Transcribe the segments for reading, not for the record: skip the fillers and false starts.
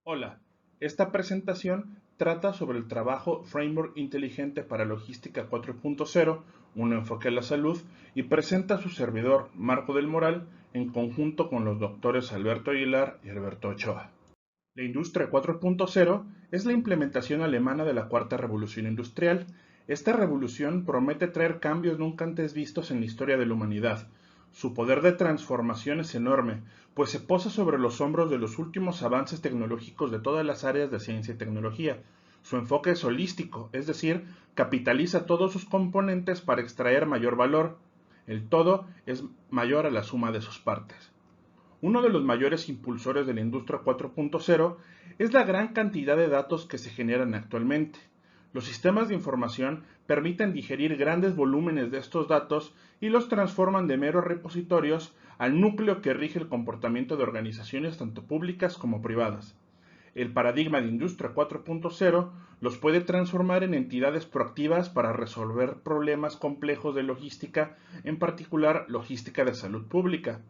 Hola, esta presentación trata sobre el trabajo Framework Inteligente para Logística 4.0, un enfoque a la salud, y presenta a su servidor Marco del Moral en conjunto con los doctores Alberto Aguilar y Alberto Ochoa. La industria 4.0 es la implementación alemana de la cuarta revolución industrial. Esta revolución promete traer cambios nunca antes vistos en la historia de la humanidad. Su poder de transformación es enorme, pues se posa sobre los hombros de los últimos avances tecnológicos de todas las áreas de ciencia y tecnología. Su enfoque es holístico, es decir, capitaliza todos sus componentes para extraer mayor valor. El todo es mayor a la suma de sus partes. Uno de los mayores impulsores de la industria 4.0 es la gran cantidad de datos que se generan actualmente. Los sistemas de información permiten digerir grandes volúmenes de estos datos y los transforman de meros repositorios al núcleo que rige el comportamiento de organizaciones tanto públicas como privadas. El paradigma de Industria 4.0 los puede transformar en entidades proactivas para resolver problemas complejos de logística, en particular logística de salud pública.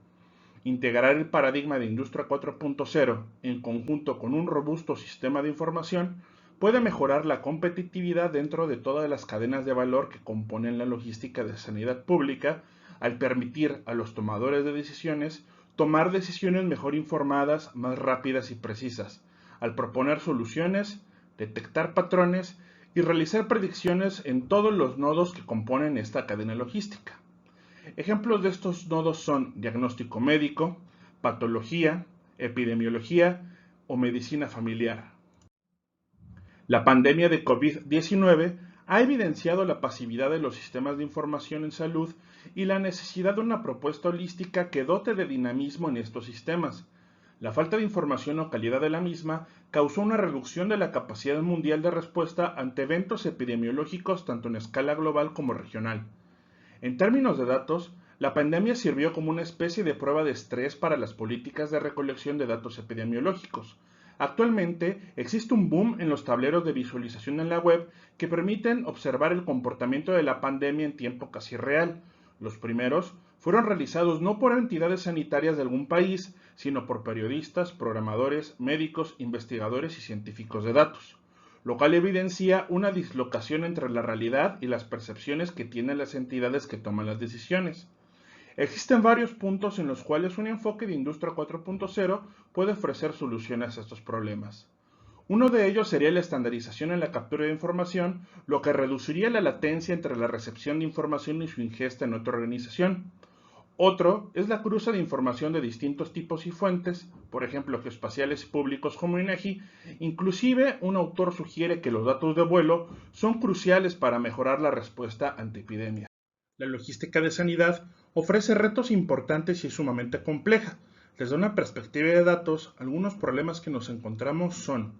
Integrar el paradigma de Industria 4.0 en conjunto con un robusto sistema de información puede mejorar la competitividad dentro de todas las cadenas de valor que componen la logística de sanidad pública, al permitir a los tomadores de decisiones tomar decisiones mejor informadas, más rápidas y precisas, al proponer soluciones, detectar patrones y realizar predicciones en todos los nodos que componen esta cadena logística. Ejemplos de estos nodos son diagnóstico médico, patología, epidemiología o medicina familiar. La pandemia de COVID-19 ha evidenciado la pasividad de los sistemas de información en salud y la necesidad de una propuesta holística que dote de dinamismo en estos sistemas. La falta de información o calidad de la misma causó una reducción de la capacidad mundial de respuesta ante eventos epidemiológicos tanto en escala global como regional. En términos de datos, la pandemia sirvió como una especie de prueba de estrés para las políticas de recolección de datos epidemiológicos. Actualmente existe un boom en los tableros de visualización en la web que permiten observar el comportamiento de la pandemia en tiempo casi real. Los primeros fueron realizados no por entidades sanitarias de algún país, sino por periodistas, programadores, médicos, investigadores y científicos de datos, lo cual evidencia una dislocación entre la realidad y las percepciones que tienen las entidades que toman las decisiones. Existen varios puntos en los cuales un enfoque de Industria 4.0 puede ofrecer soluciones a estos problemas. Uno de ellos sería la estandarización en la captura de información, lo que reduciría la latencia entre la recepción de información y su ingesta en otra organización. Otro es la cruza de información de distintos tipos y fuentes, por ejemplo, geoespaciales y públicos como INEGI. Inclusive, un autor sugiere que los datos de vuelo son cruciales para mejorar la respuesta ante epidemias. La logística de sanidad ofrece retos importantes y es sumamente compleja. Desde una perspectiva de datos, algunos problemas que nos encontramos son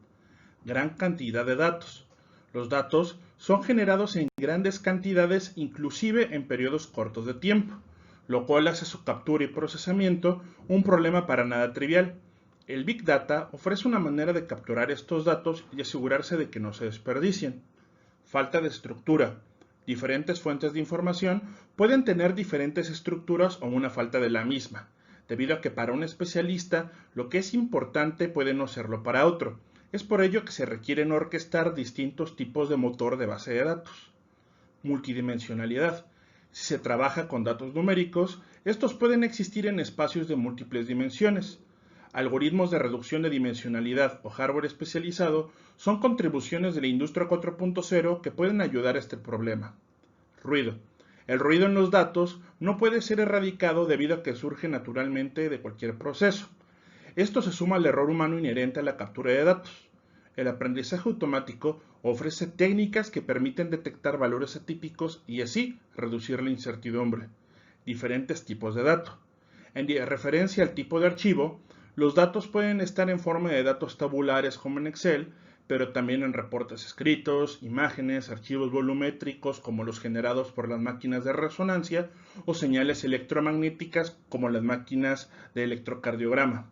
gran cantidad de datos. Los datos son generados en grandes cantidades, inclusive en periodos cortos de tiempo, lo cual hace su captura y procesamiento un problema para nada trivial. El Big Data ofrece una manera de capturar estos datos y asegurarse de que no se desperdicien. Falta de estructura. Diferentes fuentes de información pueden tener diferentes estructuras o una falta de la misma, debido a que para un especialista lo que es importante puede no serlo para otro. Es por ello que se requieren orquestar distintos tipos de motor de base de datos. Multidimensionalidad. Si se trabaja con datos numéricos, estos pueden existir en espacios de múltiples dimensiones. Algoritmos de reducción de dimensionalidad o hardware especializado son contribuciones de la industria 4.0 que pueden ayudar a este problema. Ruido. El ruido en los datos no puede ser erradicado debido a que surge naturalmente de cualquier proceso. Esto se suma al error humano inherente a la captura de datos. El aprendizaje automático ofrece técnicas que permiten detectar valores atípicos y así reducir la incertidumbre. Diferentes tipos de datos. En referencia al tipo de archivo, los datos pueden estar en forma de datos tabulares como en Excel, pero también en reportes escritos, imágenes, archivos volumétricos como los generados por las máquinas de resonancia o señales electromagnéticas como las máquinas de electrocardiograma.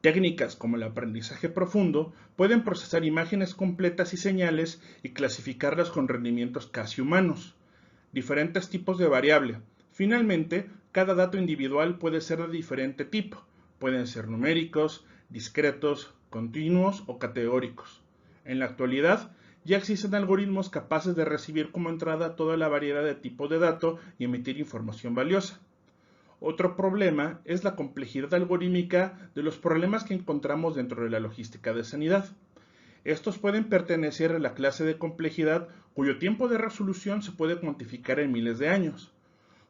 Técnicas como el aprendizaje profundo pueden procesar imágenes completas y señales y clasificarlas con rendimientos casi humanos. Diferentes tipos de variable. Finalmente, cada dato individual puede ser de diferente tipo. Pueden ser numéricos, discretos, continuos o categóricos. En la actualidad, ya existen algoritmos capaces de recibir como entrada toda la variedad de tipos de datos y emitir información valiosa. Otro problema es la complejidad algorítmica de los problemas que encontramos dentro de la logística de sanidad. Estos pueden pertenecer a la clase de complejidad cuyo tiempo de resolución se puede cuantificar en miles de años.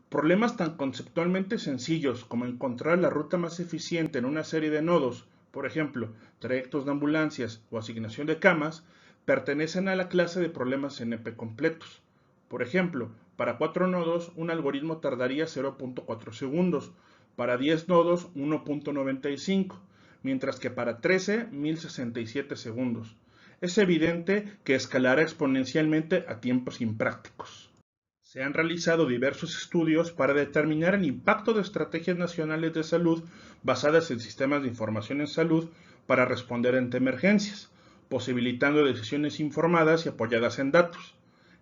Problemas tan conceptualmente sencillos como encontrar la ruta más eficiente en una serie de nodos, por ejemplo, trayectos de ambulancias o asignación de camas, pertenecen a la clase de problemas NP completos. Por ejemplo, para 4 nodos un algoritmo tardaría 0.4 segundos, para 10 nodos 1.95, mientras que para 13 1067 segundos. Es evidente que escalará exponencialmente a tiempos imprácticos. Se han realizado diversos estudios para determinar el impacto de estrategias nacionales de salud basadas en sistemas de información en salud para responder ante emergencias, posibilitando decisiones informadas y apoyadas en datos.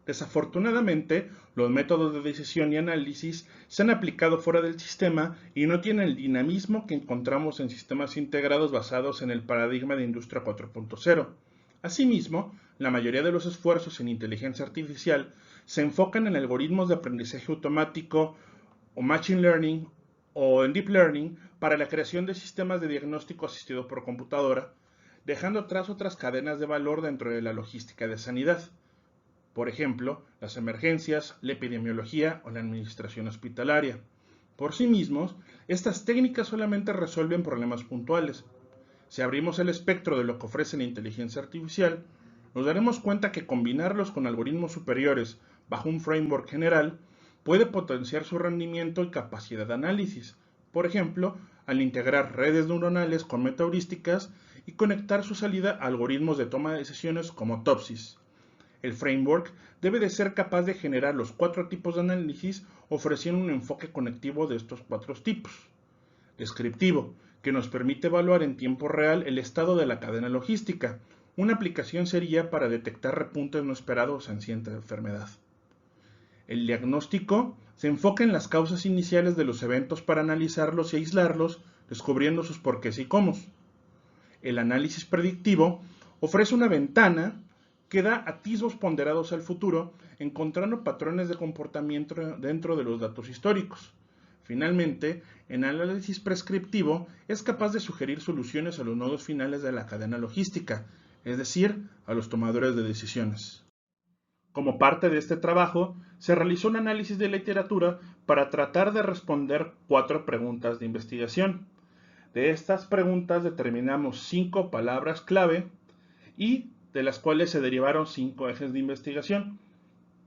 Desafortunadamente, los métodos de decisión y análisis se han aplicado fuera del sistema y no tienen el dinamismo que encontramos en sistemas integrados basados en el paradigma de Industria 4.0. Asimismo, la mayoría de los esfuerzos en inteligencia artificial se enfocan en algoritmos de aprendizaje automático o machine learning o en deep learning para la creación de sistemas de diagnóstico asistido por computadora, dejando atrás otras cadenas de valor dentro de la logística de sanidad. Por ejemplo, las emergencias, la epidemiología o la administración hospitalaria. Por sí mismos, estas técnicas solamente resuelven problemas puntuales. Si abrimos el espectro de lo que ofrece la inteligencia artificial, nos daremos cuenta que combinarlos con algoritmos superiores bajo un framework general puede potenciar su rendimiento y capacidad de análisis, por ejemplo, al integrar redes neuronales con metaheurísticas y conectar su salida a algoritmos de toma de decisiones como Topsys. El framework debe de ser capaz de generar los 4 tipos de análisis ofreciendo un enfoque conectivo de estos 4 tipos. Descriptivo, que nos permite evaluar en tiempo real el estado de la cadena logística. Una aplicación sería para detectar repuntes no esperados en cierta enfermedad. El diagnóstico se enfoca en las causas iniciales de los eventos para analizarlos y aislarlos, descubriendo sus porqués y cómo. El análisis predictivo ofrece una ventana que da atisbos ponderados al futuro, encontrando patrones de comportamiento dentro de los datos históricos. Finalmente, el análisis prescriptivo es capaz de sugerir soluciones a los nodos finales de la cadena logística, es decir, a los tomadores de decisiones. Como parte de este trabajo, se realizó un análisis de literatura para tratar de responder 4 preguntas de investigación. De estas preguntas determinamos 5 palabras clave y de las cuales se derivaron 5 ejes de investigación: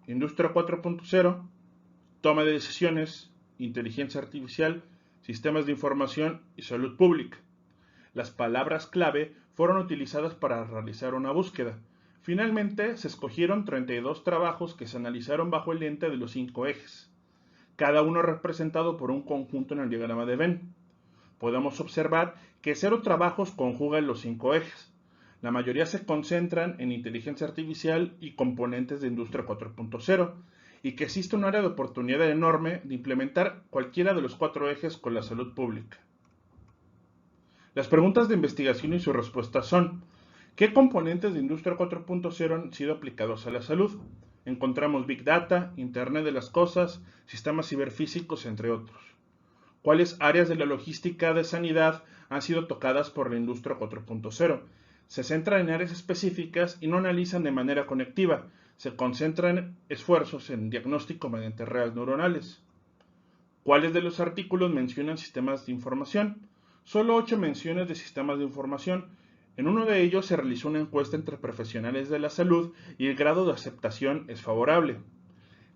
Industria 4.0, toma de decisiones, inteligencia artificial, sistemas de información y salud pública. Las palabras clave fueron utilizadas para realizar una búsqueda. Finalmente, se escogieron 32 trabajos que se analizaron bajo el lente de los 5 ejes, cada uno representado por un conjunto en el diagrama de Venn. Podemos observar que 0 trabajos conjugan los 5 ejes. La mayoría se concentran en inteligencia artificial y componentes de Industria 4.0, y que existe un área de oportunidad enorme de implementar cualquiera de los 4 ejes con la salud pública. Las preguntas de investigación y sus respuestas son: ¿qué componentes de Industria 4.0 han sido aplicados a la salud? Encontramos Big Data, Internet de las Cosas, sistemas ciberfísicos, entre otros. ¿Cuáles áreas de la logística de sanidad han sido tocadas por la Industria 4.0? Se centran en áreas específicas y no analizan de manera conectiva. Se concentran esfuerzos en diagnóstico mediante redes neuronales. ¿Cuáles de los artículos mencionan sistemas de información? Solo 8 menciones de sistemas de información. En uno de ellos se realizó una encuesta entre profesionales de la salud y el grado de aceptación es favorable.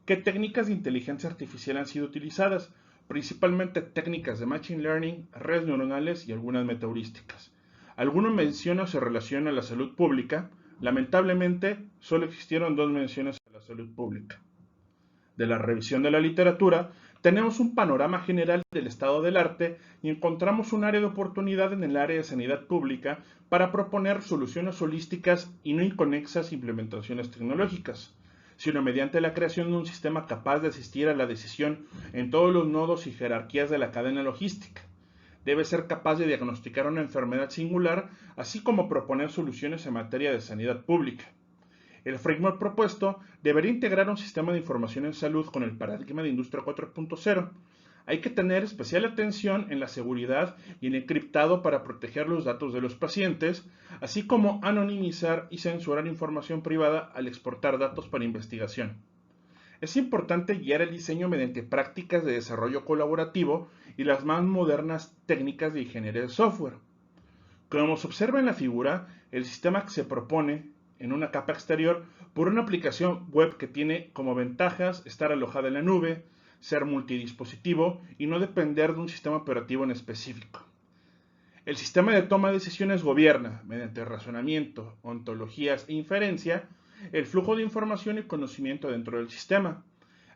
¿Qué técnicas de inteligencia artificial han sido utilizadas? Principalmente técnicas de machine learning, redes neuronales y algunas metaheurísticas. Algunos mencionan se relacionan a la salud pública. Lamentablemente, solo existieron 2 menciones a la salud pública. De la revisión de la literatura, tenemos un panorama general del estado del arte y encontramos un área de oportunidad en el área de sanidad pública para proponer soluciones holísticas y no inconexas implementaciones tecnológicas, sino mediante la creación de un sistema capaz de asistir a la decisión en todos los nodos y jerarquías de la cadena logística. Debe ser capaz de diagnosticar una enfermedad singular, así como proponer soluciones en materia de sanidad pública. El framework propuesto debería integrar un sistema de información en salud con el paradigma de Industria 4.0. Hay que tener especial atención en la seguridad y en el encriptado para proteger los datos de los pacientes, así como anonimizar y censurar información privada al exportar datos para investigación. Es importante guiar el diseño mediante prácticas de desarrollo colaborativo y las más modernas técnicas de ingeniería de software. Como se observa en la figura, el sistema se propone en una capa exterior por una aplicación web que tiene como ventajas estar alojada en la nube, ser multidispositivo y no depender de un sistema operativo en específico. El sistema de toma de decisiones gobierna, mediante razonamiento, ontologías e inferencia, el flujo de información y conocimiento dentro del sistema.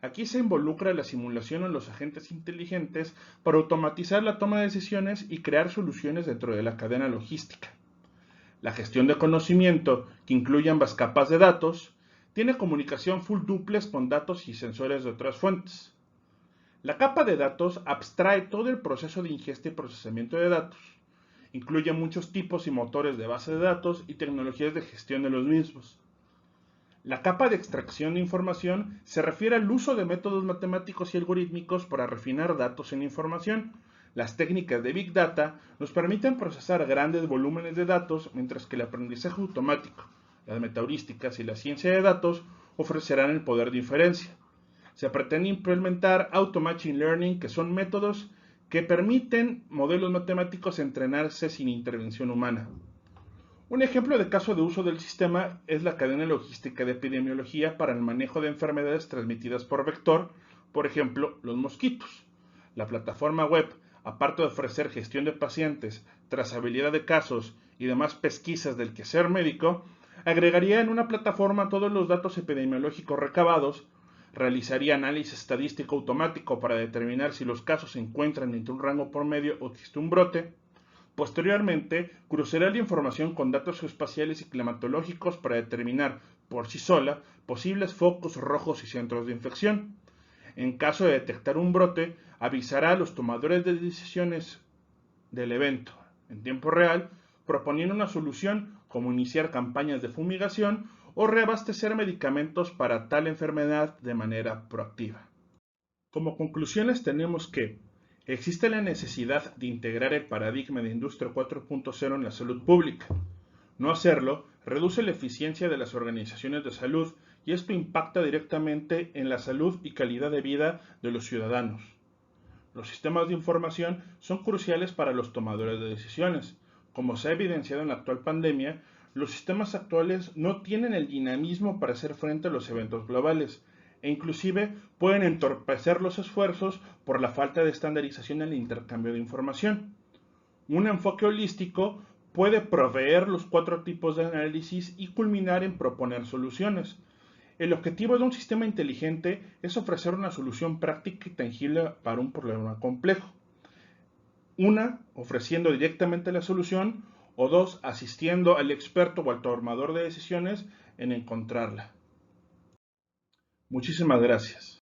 Aquí se involucra la simulación en los agentes inteligentes para automatizar la toma de decisiones y crear soluciones dentro de la cadena logística. La gestión de conocimiento, que incluye ambas capas de datos, tiene comunicación full duplex con datos y sensores de otras fuentes. La capa de datos abstrae todo el proceso de ingesta y procesamiento de datos. Incluye muchos tipos y motores de base de datos y tecnologías de gestión de los mismos. La capa de extracción de información se refiere al uso de métodos matemáticos y algorítmicos para refinar datos en información. Las técnicas de Big Data nos permiten procesar grandes volúmenes de datos, mientras que el aprendizaje automático, las metaheurísticas y la ciencia de datos ofrecerán el poder de inferencia. Se pretende implementar Auto Machine Learning, que son métodos que permiten modelos matemáticos entrenarse sin intervención humana. Un ejemplo de caso de uso del sistema es la cadena logística de epidemiología para el manejo de enfermedades transmitidas por vector, por ejemplo, los mosquitos. La plataforma web, aparte de ofrecer gestión de pacientes, trazabilidad de casos y demás pesquisas del quehacer médico, agregaría en una plataforma todos los datos epidemiológicos recabados, realizaría análisis estadístico automático para determinar si los casos se encuentran entre un rango promedio o existe un brote. Posteriormente, cruzaría la información con datos geoespaciales y climatológicos para determinar, por sí sola, posibles focos rojos y centros de infección. En caso de detectar un brote, avisará a los tomadores de decisiones del evento en tiempo real, proponiendo una solución como iniciar campañas de fumigación o reabastecer medicamentos para tal enfermedad de manera proactiva. Como conclusiones tenemos que existe la necesidad de integrar el paradigma de Industria 4.0 en la salud pública. No hacerlo reduce la eficiencia de las organizaciones de salud y esto impacta directamente en la salud y calidad de vida de los ciudadanos. Los sistemas de información son cruciales para los tomadores de decisiones. Como se ha evidenciado en la actual pandemia, los sistemas actuales no tienen el dinamismo para hacer frente a los eventos globales e inclusive pueden entorpecer los esfuerzos por la falta de estandarización en el intercambio de información. Un enfoque holístico puede proveer los 4 tipos de análisis y culminar en proponer soluciones. El objetivo de un sistema inteligente es ofrecer una solución práctica y tangible para un problema complejo. Una, ofreciendo directamente la solución, o dos, asistiendo al experto o al tomador de decisiones en encontrarla. Muchísimas gracias.